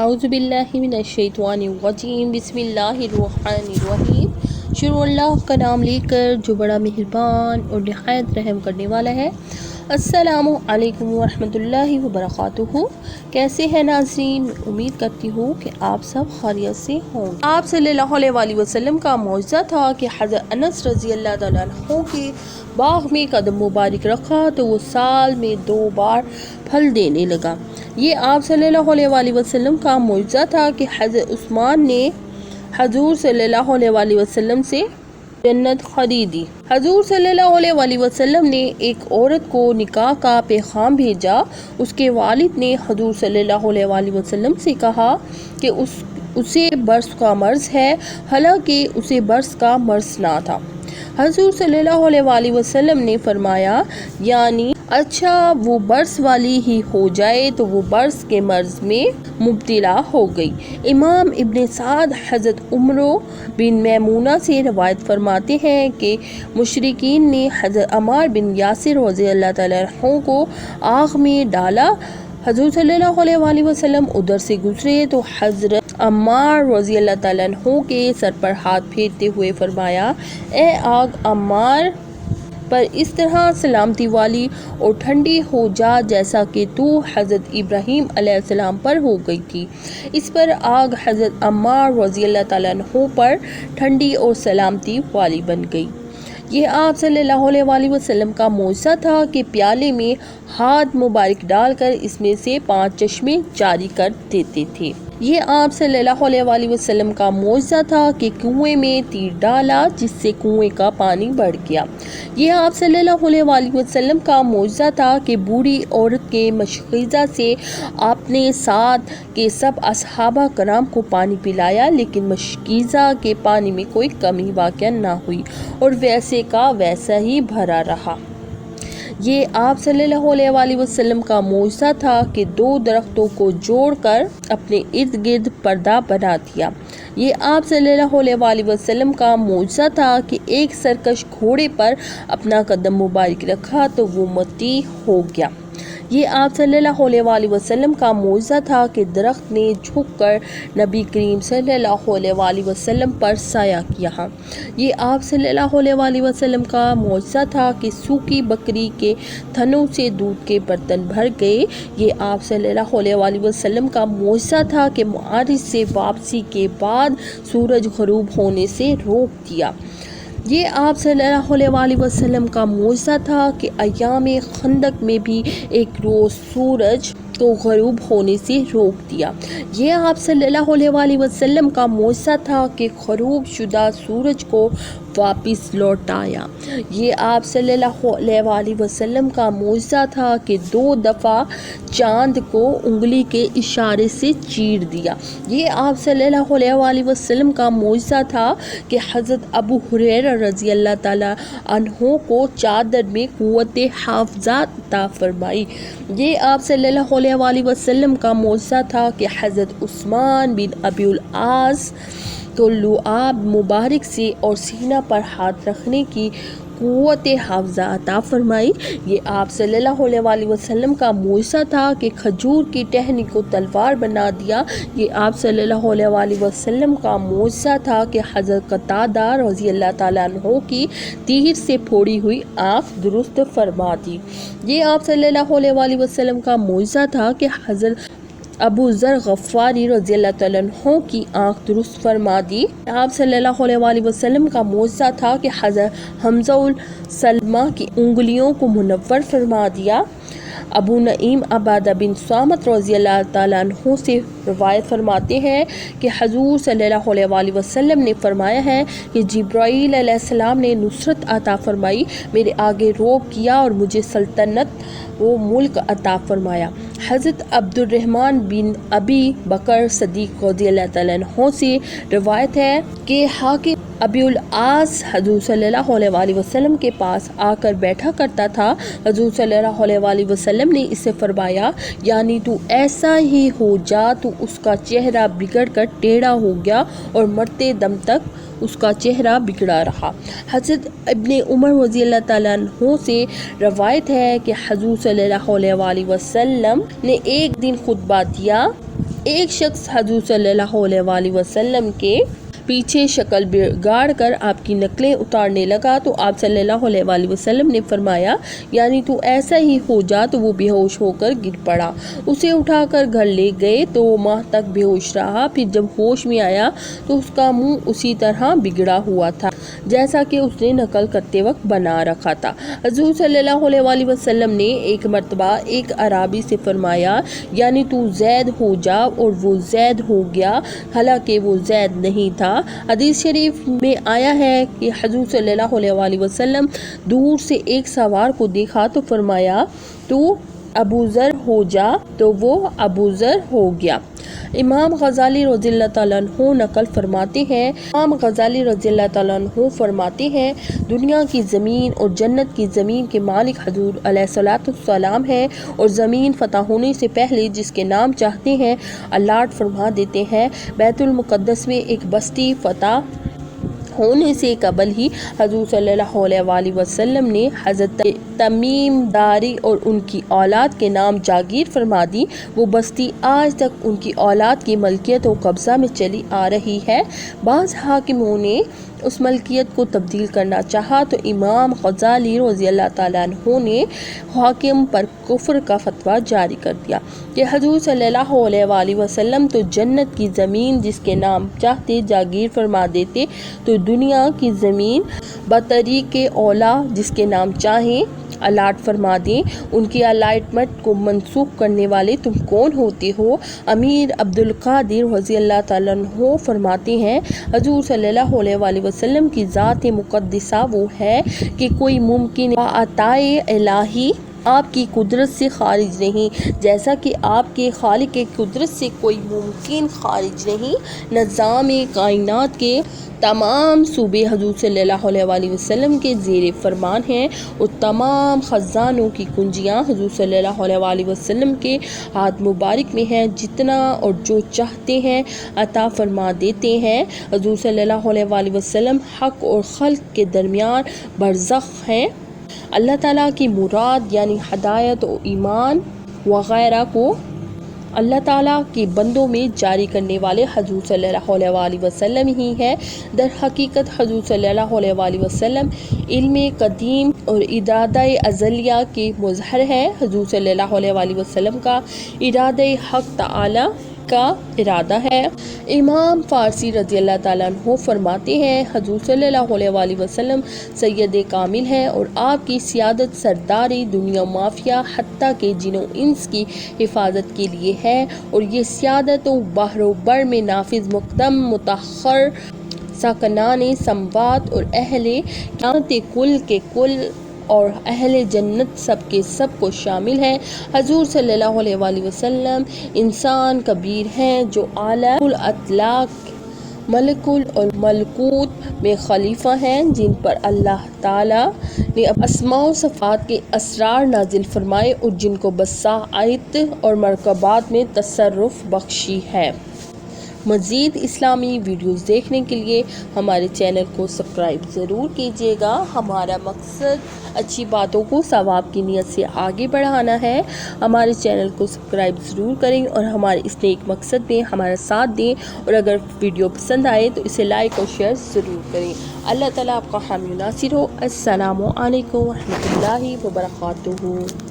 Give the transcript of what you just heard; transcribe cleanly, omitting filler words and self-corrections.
اعوذ باللہ من الشیطان الرجیم بسم اللہ الرحمن الرحیم۔ شروع اللہ کا نام لے کر جو بڑا مہربان اور نہایت رحم کرنے والا ہے۔ السلام علیکم ورحمۃ اللہ وبرکاتہ۔ کیسے ہیں ناظرین؟ امید کرتی ہوں کہ آپ سب خیریت سے ہوں۔ آپ صلی اللہ علیہ وسلم کا معجزہ تھا کہ حضرت انس رضی اللہ تعالیٰ عنہ کے باغ میں قدم مبارک رکھا تو وہ سال میں 2 بار پھل دینے لگا۔ یہ آپ صلی اللہ علیہ وسلم کا معجزہ تھا کہ حضرت عثمان نے حضور صلی اللہ علیہ وسلم سے جنت خریدی۔ حضور صلی اللہ علیہ وسلم نے ایک عورت کو نکاح کا پیغام بھیجا۔ اس کے والد نے حضور صلی اللہ علیہ وسلم سے کہا کہ اسے برص کا مرض ہے، حالانکہ اسے برص کا مرض نہ تھا۔ حضور صلی اللہ علیہ وسلم نے فرمایا، یعنی اچھا وہ برص والی ہی ہو جائے تو وہ برص کے مرض میں مبتلا ہو گئی۔ امام ابن سعد حضرت عمرو بن میمونہ سے روایت فرماتے ہیں کہ مشرکین نے حضرت عمار بن یاسر رضی اللہ تعالیٰ عنہ کو آگ میں ڈالا۔ حضور صلی اللہ علیہ وسلم ادھر سے گزرے تو حضرت عمار رضی اللہ تعالیٰ عنہ کے سر پر ہاتھ پھیرتے ہوئے فرمایا، اے آگ عمار پر اس طرح سلامتی والی اور ٹھنڈی ہو جا جیسا کہ تو حضرت ابراہیم علیہ السلام پر ہو گئی تھی۔ اس پر آگ حضرت عمار رضی اللہ تعالیٰ عنہ پر ٹھنڈی اور سلامتی والی بن گئی۔ یہ آپ صلی اللہ علیہ وسلم کا معجزہ تھا کہ پیالے میں ہاتھ مبارک ڈال کر اس میں سے 5 چشمے جاری کر دیتے تھے۔ یہ آپ صلی اللہ علیہ وسلم کا معجزہ تھا کہ کنویں میں تیر ڈالا جس سے کنویں کا پانی بڑھ گیا۔ یہ آپ صلی اللہ علیہ وسلم کا معجزہ تھا کہ بوڑھی عورت کے مشقیزہ سے آپ نے ساتھ کے سب اصحابہ کرام کو پانی پلایا، لیکن مشقیزہ کے پانی میں کوئی کمی واقع نہ ہوئی اور ویسے کا ویسا ہی بھرا رہا۔ یہ آپ صلی اللہ علیہ وسلم کا معجزہ تھا کہ 2 درختوں کو جوڑ کر اپنے ارد گرد پردہ بنا دیا۔ یہ آپ صلی اللہ علیہ وسلم کا معجزہ تھا کہ ایک سرکش گھوڑے پر اپنا قدم مبارک رکھا تو وہ مطیع ہو گیا۔ یہ آپ صلی اللہ علیہ وسلم کا معجزہ تھا کہ درخت نے جھک کر نبی کریم صلی اللہ علیہ وسلم پر سایہ کیا۔ یہ آپ صلی اللہ علیہ وسلم کا معجزہ تھا کہ سوکھی بکری کے تھنوں سے دودھ کے برتن بھر گئے۔ یہ آپ صلی اللہ علیہ وسلم کا معجزہ تھا کہ معراج سے واپسی کے بعد سورج غروب ہونے سے روک دیا۔ یہ آپ صلی اللہ علیہ وسلم کا معجزہ تھا کہ ایام خندق میں بھی ایک روز سورج کو غروب ہونے سے روک دیا۔ یہ آپ صلی اللہ علیہ وسلم کا معجزہ تھا کہ غروب شدہ سورج کو واپس لوٹایا۔ یہ آپ صلی اللہ علیہ وسلم کا معجزہ تھا کہ 2 دفعہ چاند کو انگلی کے اشارے سے چیر دیا۔ یہ آپ صلی اللہ علیہ وسلم کا معجزہ تھا کہ حضرت ابو ہریرہ رضی اللہ تعالیٰ عنہ کو چادر میں قوت حافظہ عطا فرمائی۔ یہ آپ صلی اللہ علیہ وسلم کا معجزہ تھا کہ حضرت عثمان بن ابی العاص کو لعاب مبارک سے اور سینہ پر ہاتھ رکھنے کی قوت حافظہ عطا فرمائی۔ یہ آپ صلی اللہ علیہ وسلم کا معجزہ تھا کہ کھجور کی ٹہنی کو تلوار بنا دیا۔ یہ آپ صلی اللہ علیہ وسلم کا معجزہ تھا کہ حضرت قتادہ رضی اللہ تعالیٰ عنہ کی تیر سے پھوڑی ہوئی آنکھ درست فرما دی۔ یہ آپ صلی اللہ علیہ وسلم کا معجزہ تھا کہ حضرت ابو ذر غفاری رضی اللہ تعالیٰ عنہ کی آنکھ درست فرما دی۔ آپ صلی اللہ علیہ وسلم کا معجزہ تھا کہ حضرت حمزہ سلمہ کی انگلیوں کو منور فرما دیا۔ ابو نعیم عبادہ بن صامت رضی اللہ تعالیٰ عنہ سے روایت فرماتے ہیں کہ حضور صلی اللہ علیہ وسلم نے فرمایا ہے کہ جبرائیل علیہ السلام نے نصرت عطا فرمائی، میرے آگے روب کیا اور مجھے سلطنت و ملک عطا فرمایا۔ حضرت عبد الرحمن بن ابی بکر صدیق رضی اللہ تعالیٰ عنہ سے روایت ہے کہ حاکم ابی العاص حضور صلی اللہ علیہ وسلم کے پاس آ کر بیٹھا کرتا تھا۔ حضور صلی اللہ علیہ وسلم نے اس سے فرمایا، یعنی تو ایسا ہی ہو جا۔ تو اس کا چہرہ بگڑ کر ٹیڑھا ہو گیا اور مرتے دم تک اس کا چہرہ بگڑا رہا۔ حضرت ابن عمر رضی اللہ تعالیٰ عنہ سے روایت ہے کہ حضور صلی اللہ علیہ وسلم نے ایک دن خطبہ دیا ایک شخص حضور صلی اللہ علیہ وسلم کے پیچھے شکل بگاڑ کر آپ کی نقلیں اتارنے لگا تو آپ صلی اللہ علیہ وسلم نے فرمایا یعنی تو ایسا ہی ہو جا، تو وہ بے ہوش ہو کر گر پڑا۔ اسے اٹھا کر گھر لے گئے تو وہ ماہ تک بے ہوش رہا، پھر جب ہوش میں آیا تو اس کا منہ اسی طرح بگڑا ہوا تھا جیسا کہ اس نے نقل کرتے وقت بنا رکھا تھا۔ حضور صلی اللہ علیہ وسلم نے ایک مرتبہ ایک اعرابی سے فرمایا یعنی تو زید ہو جا، اور وہ زید ہو گیا، حالانکہ وہ زید نہیں تھا۔ حدیث شریف میں آیا ہے کہ حضور صلی اللہ علیہ وسلم دور سے ایک سوار کو دیکھا تو فرمایا تو ابو ذر ہو جا، تو وہ ابو ذر ہو گیا۔ امام غزالی رضی اللہ تعالیٰ عنہ نقل فرماتے ہیں دنیا کی زمین اور جنت کی زمین کے مالک حضور علیہ الصلوۃ والسلام ہے، اور زمین فتح ہونے سے پہلے جس کے نام چاہتے ہیں الاٹ فرما دیتے ہیں۔ بیت المقدس میں ایک بستی فتح ہونے سے قبل ہی حضور صلی اللہ علیہ وسلم نے حضرت تمیم داری اور ان کی اولاد کے نام جاگیر فرما دی۔ وہ بستی آج تک ان کی اولاد کی ملکیت و قبضہ میں چلی آ رہی ہے۔ بعض حاکموں نے اس ملکیت کو تبدیل کرنا چاہا تو امام غزالی رضی اللہ تعالیٰ عنہ نے حاکم پر کفر کا فتویٰ جاری کر دیا کہ حضور صلی اللہ علیہ وسلم تو جنت کی زمین جس کے نام چاہتے جاگیر فرما دیتے، تو دنیا کی زمین بطریق اولا جس کے نام چاہیں الاٹ فرما دیں۔ ان کی الاٹمنٹ کو منسوخ کرنے والے تم کون ہوتے ہو؟ امیر عبدالقادر رضی اللہ تعالیٰ عنہ فرماتے ہیں حضور صلی اللہ علیہ وسلم کی ذات مقدسہ وہ ہے کہ کوئی ممکن عطائے الہی آپ کی قدرت سے خارج نہیں، جیسا کہ آپ کے خالق کی قدرت سے کوئی ممکن خارج نہیں۔ نظام کائنات کے تمام صوبے حضور صلی اللہ علیہ وسلم کے زیر فرمان ہیں، اور تمام خزانوں کی کنجیاں حضور صلی اللہ علیہ وسلم کے ہاتھ مبارک میں ہیں، جتنا اور جو چاہتے ہیں عطا فرما دیتے ہیں۔ حضور صلی اللہ علیہ وسلم حق اور خلق کے درمیان برزخ ہیں۔ اللہ تعالیٰ کی مراد یعنی ہدایت و ایمان وغیرہ کو اللہ تعالیٰ کے بندوں میں جاری کرنے والے حضور صلی اللہ علیہ وسلم ہی ہے۔ در حقیقت حضور صلی اللہ علیہ وسلم علم قدیم اور ارادہ ازلیہ کے مظہر ہے۔ حضور صلی اللہ علیہ وسلم کا ارادہ حق تعالیٰ کا ارادہ ہے۔ امام فارسی رضی اللہ تعالیٰ عنہ فرماتے ہیں حضور صلی اللہ علیہ وسلم سید کامل ہیں، اور آپ کی سیادت سرداری دنیا مافیا حتیٰ کہ جن و انس کی حفاظت کے لیے ہے، اور یہ سیادت و بحر و بر میں نافذ مقدم متأخر ساکنان سماوات اور اہل کائنات کل کے کل اور اہل جنت سب کے سب کو شامل ہے۔ حضور صلی اللہ علیہ وسلم انسان کبیر ہیں جو عالم الاطلاق ملک الملکوت میں خلیفہ ہیں، جن پر اللہ تعالیٰ نے اسماء و صفات کے اسرار نازل فرمائے اور جن کو بساطت اور مرکبات میں تصرف بخشی ہے۔ مزید اسلامی ویڈیوز دیکھنے کے لیے ہمارے چینل کو سبسکرائب ضرور کیجیے گا۔ ہمارا مقصد اچھی باتوں کو ثواب کی نیت سے آگے بڑھانا ہے۔ ہمارے چینل کو سبسکرائب ضرور کریں اور ہمارے اس نیک مقصد میں ہمارا ساتھ دیں، اور اگر ویڈیو پسند آئے تو اسے لائک اور شیئر ضرور کریں۔ اللہ تعالیٰ آپ کا حامی و ناصر ہو۔ السلام علیکم ورحمۃ اللہ وبرکاتہ۔